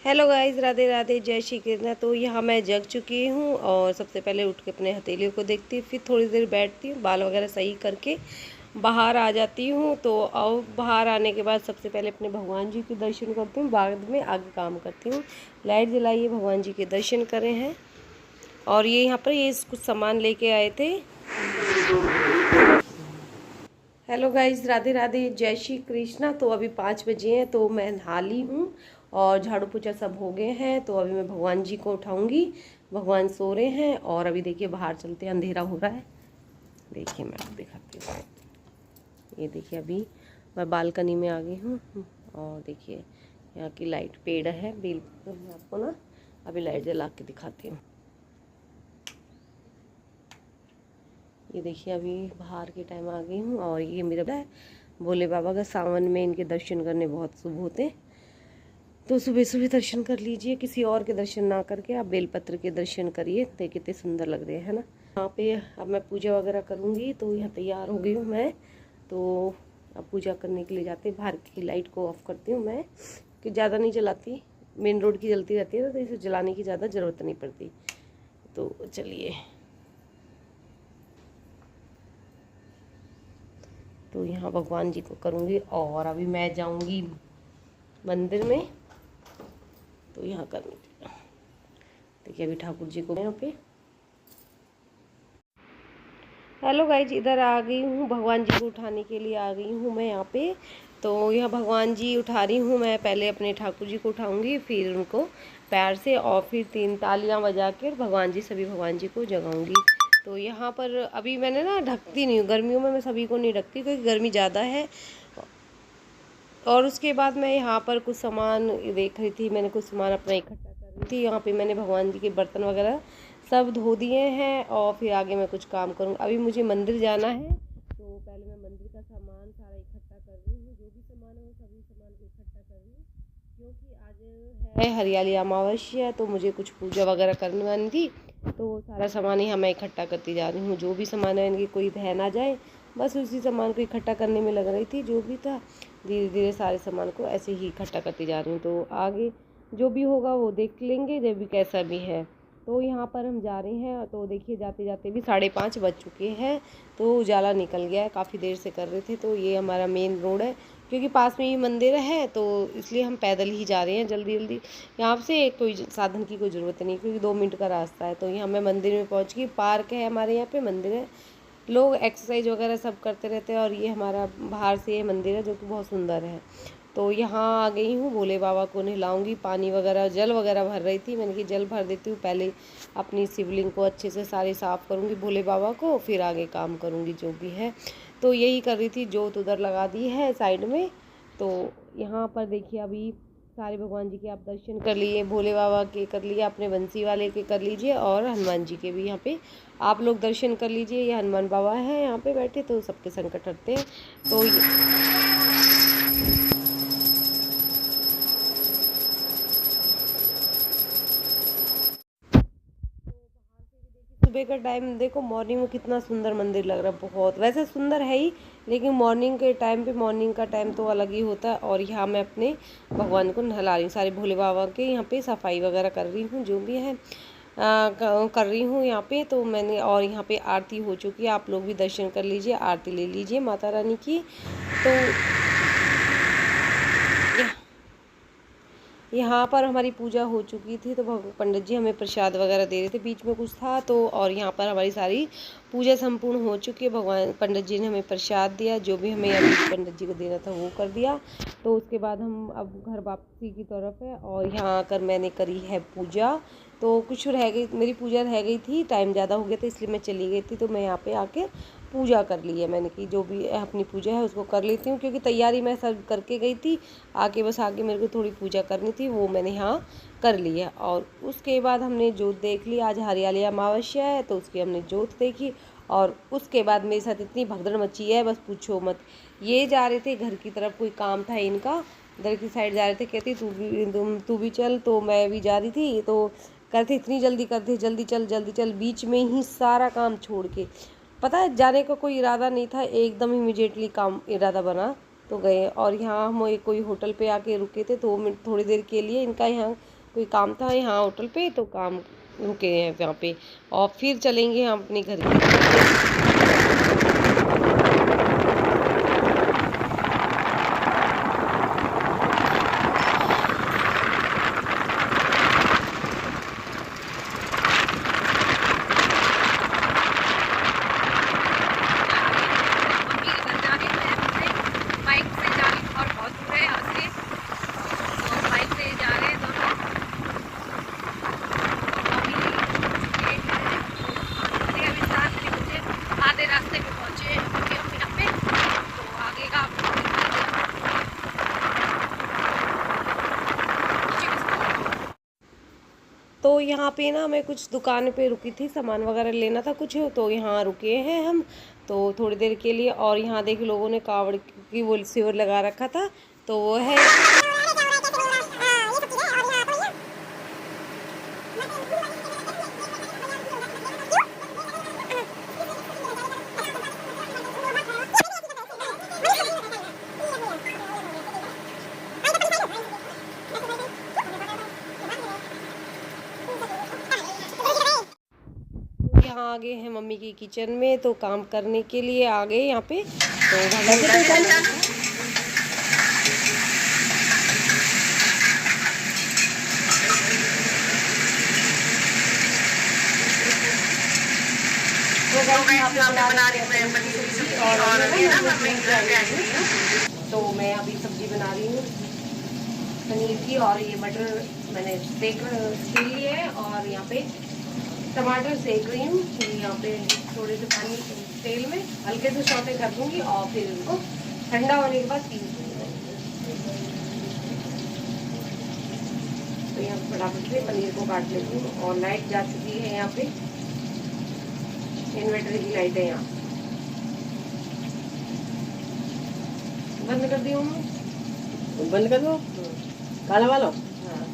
Hello guys, Radhe Radhe, जय श्री कृष्ण। तो यहाँ मैं जग चुकी हूँ और सबसे पहले उठ के अपने हथेलियों को देखती हूँ, फिर थोड़ी देर बैठती हूँ, बाल वगैरह सही करके बाहर आ जाती हूँ। तो अब बाहर आने के बाद सबसे पहले अपने भगवान जी के दर्शन करती हूँ, बाद में आगे काम करती हूँ। लाइट जलाइए, भगवान जी के दर्शन करे हैं। और ये यहाँ पर ये कुछ सामान लेके आए थे। हेलो गाइस, राधे राधे, जय श्री कृष्णा। तो अभी 5 बजे हैं, तो मैं नहा ली हूँ और झाड़ू पोछा सब हो गए हैं। तो अभी मैं भगवान जी को उठाऊंगी। भगवान सो रहे हैं और अभी देखिए बाहर चलते हैं, अंधेरा हो रहा है। देखिए मैं आपको दिखाती हूँ। ये देखिए अभी मैं बालकनी में आ गई हूँ और देखिए यहाँ की लाइट पेड़ है बेल। मैं आपको ना अभी लाइट जला के दिखाती हूँ। ये देखिए अभी बाहर के टाइम आ गई हूँ और ये मेरा है भोले बाबा का। सावन में इनके दर्शन करने बहुत शुभ होते हैं, तो सुबह सुबह दर्शन कर लीजिए। किसी और के दर्शन ना करके आप बेलपत्र के दर्शन करिए। देखिए कितने सुंदर लग रहे हैं ना। यहाँ पे अब मैं पूजा वगैरह करूँगी। तो यहाँ तैयार हो गई हूँ मैं। तो अब पूजा करने के लिए जाते हैं। बाहर की लाइट को ऑफ करती हूँ मैं, कि ज़्यादा नहीं जलाती। मेन रोड की जलती रहती है ना, तो इसे जलाने की ज़्यादा ज़रूरत नहीं पड़ती। तो चलिए, तो यहाँ भगवान जी को करूँगी और अभी मैं जाऊँगी मंदिर में। तो यहाँ करने के लिए देखिए अभी ठाकुर जी को यहाँ पे। हेलो गाइज, इधर आ गई हूँ, भगवान जी को उठाने के लिए आ गई हूँ मैं यहाँ पे। तो यहाँ भगवान जी उठा रही हूँ मैं। पहले अपने ठाकुर जी को उठाऊँगी, फिर उनको पैर से, और फिर 3 तालियाँ बजा कर भगवान जी, सभी भगवान जी को जगाऊँगी। तो यहाँ पर अभी मैंने ना ढकती नहीं हूँ। गर्मियों में मैं सभी को नहीं ढकती क्योंकि गर्मी ज़्यादा है। और उसके बाद मैं यहाँ पर कुछ सामान देख रही थी। मैंने कुछ सामान अपना इकट्ठा कर रही थी। यहाँ पे मैंने भगवान जी के बर्तन वगैरह सब धो दिए हैं और फिर आगे मैं कुछ काम करूँ। अभी मुझे मंदिर जाना है, तो पहले मैं मंदिर का सामान सारा इकट्ठा कर रही हूँ। जो भी सामान है वो सभी सामान को इकट्ठा कर रही हूँ, क्योंकि आज है हरियाली अमावस्या, तो मुझे कुछ पूजा वगैरह करने वाली थी। तो सारा सामान यहाँ मैं इकट्ठा करती जा रही हूँ। जो भी सामान है इनकी कोई रह ना जाए, बस उसी सामान को इकट्ठा करने में लग रही थी। जो भी था धीरे धीरे सारे सामान को ऐसे ही इकट्ठा करती जा रही हूँ। तो आगे जो भी होगा वो देख लेंगे, जब भी कैसा भी है। तो यहाँ पर हम जा रहे हैं। तो देखिए जाते जाते भी 5:30 बज चुके हैं। तो उजाला निकल गया है, काफ़ी देर से कर रहे थे। तो ये हमारा मेन रोड है, क्योंकि पास में ही मंदिर है, तो इसलिए हम पैदल ही जा रहे हैं जल्दी जल्दी। यहाँ से कोई साधन की कोई ज़रूरत नहीं, क्योंकि 2 मिनट का रास्ता है। तो यहाँ मैं मंदिर में पहुँच गई। पार्क है हमारे यहाँ पे, मंदिर है, लोग एक्सरसाइज वगैरह सब करते रहते हैं। और ये हमारा बाहर से ये मंदिर है जो कि बहुत सुंदर है। तो यहाँ आ गई हूँ, भोले बाबा को नहलाऊंगी। पानी वगैरह, जल वगैरह भर रही थी। मैंने कि जल भर देती हूँ, पहले अपनी शिवलिंग को अच्छे से सारे साफ़ करूँगी भोले बाबा को, फिर आगे काम करूँगी जो भी है। तो यही कर रही थी। जोत उधर लगा दी है साइड में। तो यहाँ पर देखिए अभी सारे भगवान जी के आप दर्शन कर लिए, भोले बाबा के कर लिए, अपने बंसी वाले के कर लीजिए, और हनुमान जी के भी यहाँ पे आप लोग दर्शन कर लीजिए। ये हनुमान बाबा हैं यहाँ पे बैठे, तो सबके संकट हटते हैं। तो सुबह का टाइम देखो, मॉर्निंग में कितना सुंदर मंदिर लग रहा है। बहुत वैसे सुंदर है ही, लेकिन मॉर्निंग के टाइम पे, मॉर्निंग का टाइम तो अलग ही होता है। और यहाँ मैं अपने भगवान को नहला रही हूँ, सारे भोले बाबा के यहाँ पे सफाई वगैरह कर रही हूँ, जो भी है कर रही हूँ यहाँ पे। तो मैंने, और यहाँ पे आरती हो चुकी है, आप लोग भी दर्शन कर लीजिए, आरती ले लीजिए माता रानी की। तो यहाँ पर हमारी पूजा हो चुकी थी। तो पंडित जी हमें प्रसाद वगैरह दे रहे थे, बीच में कुछ था तो। और यहाँ पर हमारी सारी पूजा संपूर्ण हो चुकी है। भगवान पंडित जी ने हमें प्रसाद दिया, जो भी हमें अभी पंडित जी को देना था वो कर दिया। तो उसके बाद हम अब घर वापसी की तरफ है। और यहाँ आकर मैंने करी है पूजा। तो कुछ रह गई, मेरी पूजा रह गई थी, टाइम ज़्यादा हो गया था इसलिए मैं चली गई थी। तो मैं यहाँ पे आके पूजा कर ली है मैंने, कि जो भी अपनी पूजा है उसको कर लेती हूँ, क्योंकि तैयारी मैं सब करके गई थी। बस आगे मेरे को थोड़ी पूजा करनी थी, वो मैंने यहाँ कर ली है। और उसके बाद हमने जोत देख ली। आज हरियाली अमावस्या है, तो उसकी हमने जोत देखी। और उसके बाद मेरे साथ इतनी भगदड़ मची है, बस पूछो मत। ये जा रहे थे घर की तरफ, कोई काम था इनका, इधर की साइड जा रहे थे। कहती तू भी चल, तो मैं भी जा रही थी। तो करते इतनी जल्दी करते, जल्दी चल जल्दी चल, बीच में ही सारा काम छोड़ के, पता है जाने का कोई इरादा नहीं था, एकदम इमीडिएटली काम इरादा बना तो गए। और यहाँ हम कोई होटल पे आके रुके थे, 2 मिनट थोड़ी देर के लिए। इनका यहाँ कोई काम था यहाँ होटल पे, तो काम रुके हैं यहाँ पे, और फिर चलेंगे हम अपने घर की तरफ। तो यहाँ पे ना मैं कुछ दुकान पे रुकी थी, सामान वगैरह लेना था कुछ, तो यहाँ रुके हैं हम तो थोड़ी देर के लिए। और यहाँ देखिए लोगों ने कावड़ की वो शिविर लगा रखा था, तो वो है यहाँ आ गए हैं मम्मी की किचन में, तो काम करने के लिए आ गए यहाँ पे। तो तो मैं अभी सब्जी बना रही हूँ पनीर की, और ये मटर मैंने सेक लिए है, और यहाँ पे टमाटर सेक रही हूँ। फिर यहाँ पे थोड़े से पानी तेल में हल्के से सौते कर दूंगी, और फिर इनको ठंडा होने के बाद पीस दूंगी। तो यहाँ फटाफट से पनीर को काट लेती हूँ। और लाइट जा चुकी है यहाँ पे, इन्वर्टर की लाइट है यहाँ, बंद कर दी हूँ, बंद कर दो, काला वाला। हाँ।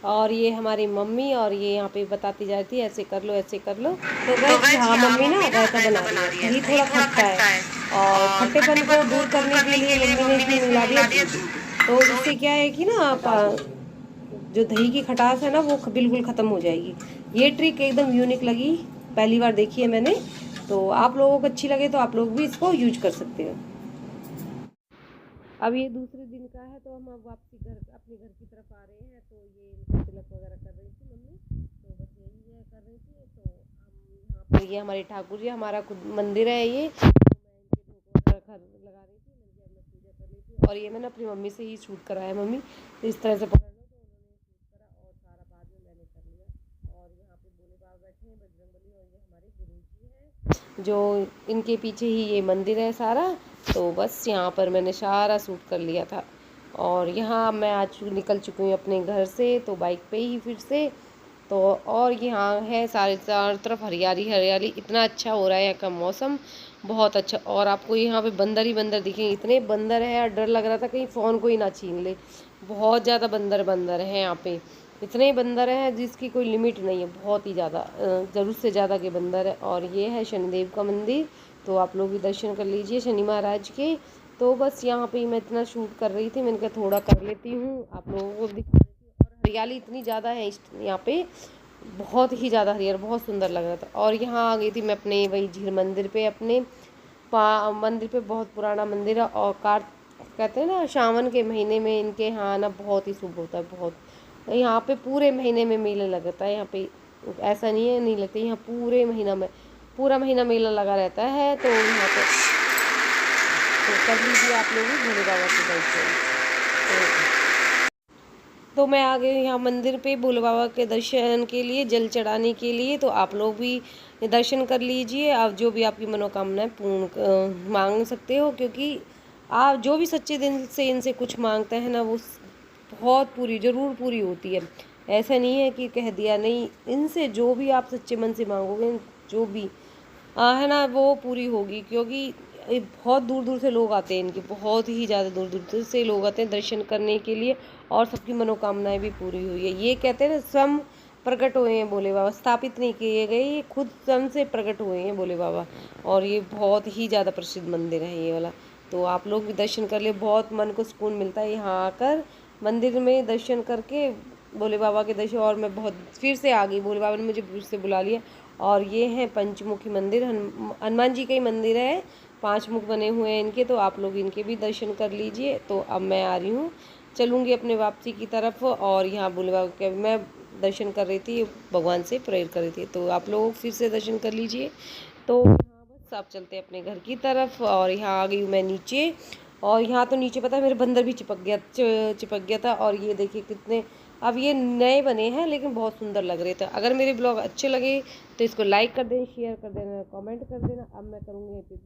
और ये हमारी मम्मी, और ये यहाँ पे बताती जाती है ऐसे कर लो ऐसे कर लो। तो बस हाँ मम्मी ना रायता बना रही है, दही थोड़ा खट्टा है, और खट्टेपन को दूर करने के लिए मम्मी ने इसमें मिला दिया। तो इससे क्या है कि ना जो दही की खटास है ना वो बिल्कुल ख़त्म हो जाएगी। ये ट्रिक एकदम यूनिक लगी, पहली बार देखी है मैंने, तो आप लोगों को अच्छी लगे तो आप लोग भी इसको यूज कर सकते हो। अब ये दूसरे दिन का है, तो हम अब वापसी अपने घर की तरफ आ रहे हैं। तो ये तिलक वगैरह कर रही थी मम्मी, तो बस यही है कर रही थी। तो हम यहाँ पर ये हमारे ठाकुर जी, हमारा खुद मंदिर है ये, तो मैं इनके भोग वगैरह लगा रही थी, मैं पूजा कर रही थी। और ये मैंने अपनी मम्मी से ही शूट कराया, मम्मी तो इस तरह से पकड़ लो, तो उन्होंने शूट करा, और सारा बाद में मैंने कर लिया। और यहाँ पे भोले बाबा बैठे हैं, बजरंगबली, और ये हमारे गुरु जी हैं, जो इनके पीछे ही ये मंदिर है सारा। तो बस यहाँ पर मैंने सारा शूट कर लिया था। और यहाँ मैं आज निकल चुकी हूँ अपने घर से, तो बाइक पे ही फिर से। तो और यहाँ है सारे चारों तरफ हरियाली हरियाली, इतना अच्छा हो रहा है यहाँ का मौसम, बहुत अच्छा। और आपको यहाँ पे बंदर ही बंदर दिखेंगे, इतने बंदर है, डर लग रहा था कहीं फ़ोन को ही ना छीन ले। बहुत ज़्यादा बंदर हैं यहाँ पे, इतने बंदर हैं जिसकी कोई लिमिट नहीं है, बहुत ही ज़्यादा, ज़रूरत से ज़्यादा के बंदर है। और ये है शनिदेव का मंदिर, तो आप लोग भी दर्शन कर लीजिए शनि महाराज के। तो बस यहाँ पे मैं इतना शूट कर रही थी, मैंने कहा थोड़ा कर लेती हूँ, आप लोगों को दिखा देती हूँ। और हरियाली इतनी ज़्यादा है यहाँ पे, बहुत ही ज़्यादा हरियाली, बहुत सुंदर लग रहा था। और यहाँ आ गई थी मैं अपने वही झील मंदिर पे, अपने मंदिर पे, बहुत पुराना मंदिर है। और कहते हैं ना सावन के महीने में इनके यहाँ आना बहुत ही शुभ होता है, बहुत। यहाँ पे पूरे महीने में मेला लगता है, यहाँ पे ऐसा नहीं है नहीं लगता, यहाँ पूरे महीना में पूरा महीना मेला लगा रहता है। तो यहाँ पे तो कर लीजिए आप लोग भी भोले बाबा के दर्शन। तो मैं आ गई यहाँ मंदिर पे भोले बाबा के दर्शन के लिए, जल चढ़ाने के लिए। तो आप लोग भी दर्शन कर लीजिए, आप जो भी आपकी मनोकामनाएं पूर्ण मांग सकते हो, क्योंकि आप जो भी सच्चे दिल से इनसे कुछ मांगते हैं ना, वो बहुत ज़रूर पूरी होती है। ऐसा नहीं है कि कह दिया, नहीं, इनसे जो भी आप सच्चे मन से मांगोगे, जो भी है ना, वो पूरी होगी। क्योंकि बहुत दूर दूर से लोग आते हैं इनके, बहुत ही ज़्यादा दूर दूर से लोग आते हैं दर्शन करने के लिए, और सबकी मनोकामनाएं भी पूरी हुई है। ये कहते हैं ना स्वयं प्रकट हुए हैं भोले बाबा, स्थापित नहीं किए गए, ये खुद स्वयं से प्रकट हुए हैं भोले बाबा। और ये बहुत ही ज़्यादा प्रसिद्ध मंदिर है ये वाला, तो आप लोग भी दर्शन कर ले, बहुत मन को सुकून मिलता है यहाँ आकर। मंदिर में दर्शन करके भोले बाबा के दर्शन, और मैं बहुत फिर से आ गई, भोले बाबा ने मुझे फिर से बुला लिया। और ये है पंचमुखी मंदिर, हनुमान जी का ही मंदिर है, 5 मुख बने हुए हैं इनके, तो आप लोग इनके भी दर्शन कर लीजिए। तो अब मैं आ रही हूँ, चलूँगी अपने वापसी की तरफ। और यहाँ भोले बाबा के मैं दर्शन कर रही थी, भगवान से प्रेयर कर रही थी, तो आप लोग फिर से दर्शन कर लीजिए। तो यहाँ बस आप चलते हैं अपने घर की तरफ। और यहाँ आ गई हूँ मैं नीचे, और यहाँ तो नीचे पता है मेरे बंदर भी चिपक गया था। और ये देखिए कितने, अब ये नए बने हैं लेकिन बहुत सुंदर लग रहे थे। अगर मेरे ब्लॉग अच्छे लगे तो इसको लाइक कर दें, शेयर कर देना, कमेंट कर देना। अब मैं करूँगी हैप्पी बाय।